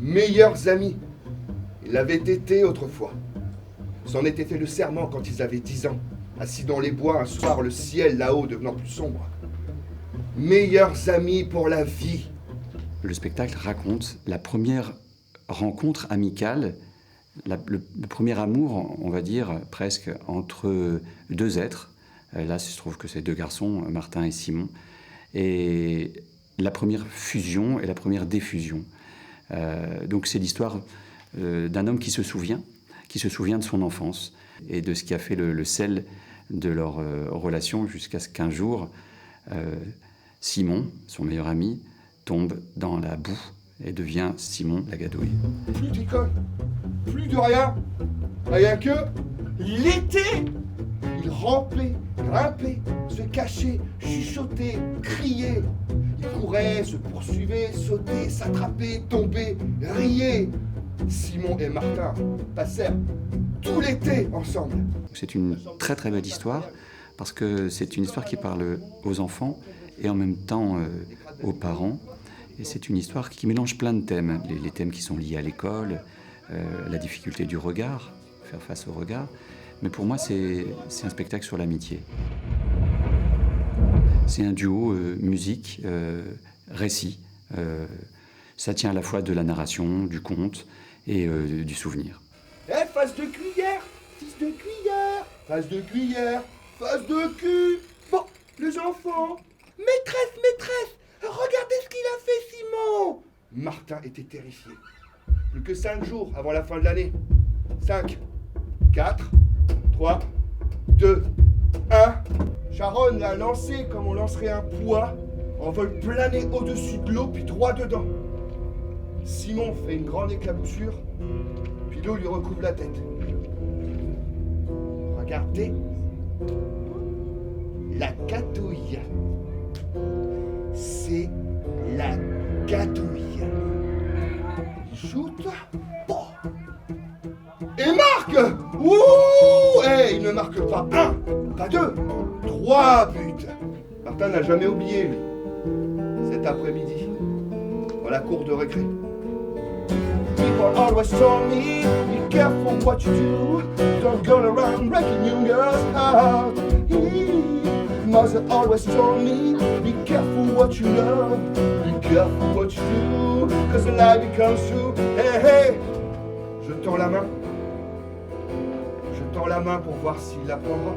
meilleurs amis. Ils l'avaient été autrefois. C'en était fait le serment quand ils avaient 10 ans, assis dans les bois un soir, le ciel là-haut devenant plus sombre. Meilleurs amis pour la vie. Le spectacle raconte la première rencontre amicale, le premier amour, on va dire, presque, entre deux êtres. Là, il se trouve que c'est deux garçons, Martin et Simon. Et la première fusion et la première diffusion. Donc c'est l'histoire d'un homme qui se souvient de son enfance et de ce qui a fait le sel de leur relation jusqu'à ce qu'un jour, Simon, son meilleur ami, tombe dans la boue et devient Simon la Gadouille. Plus d'école, plus de rien que l'été. Il rampait, grimpait, se cachait, chuchotait, criait. Il courait, se poursuivait, sautait, s'attrapait, tombait, riait. Simon et Martin passèrent tout l'été ensemble. C'est une très très belle histoire parce que c'est une histoire qui parle aux enfants et en même temps aux parents. Et c'est une histoire qui mélange plein de thèmes. Les thèmes qui sont liés à l'école, la difficulté du regard, faire face au regard. Mais pour moi, c'est un spectacle sur l'amitié. C'est un duo musique, récit. Ça tient à la fois de la narration, du conte et du souvenir. Eh, face de cuillère, fils de cuillère, face de cuillère, face de cul. Bon, les enfants. Maîtresse, regardez ce qu'il a fait, Simon. Martin était terrifié. Plus que 5 jours avant la fin de l'année. 5, 4, 3, 2, 1. Sharon l'a lancé comme on lancerait un poids, en vol plané au-dessus de l'eau, puis droit dedans. Simon fait une grande éclaboussure, puis l'eau lui recouvre la tête. Regardez, la gadouille. C'est la gadouille. Il shoot. Oh. Et marque. Ouh. Hey, il ne marque pas 1, pas 2, 3 buts. Martin n'a jamais oublié, lui. Cet après-midi, dans la cour de récré. People always told me, be careful what you do. Don't go around breaking young girls' heart. Mother always told me, be careful what you love. Be careful what you do, cause the lie becomes true. Hey, hey, je tends la main. Je tends la main pour voir s'il la prendra.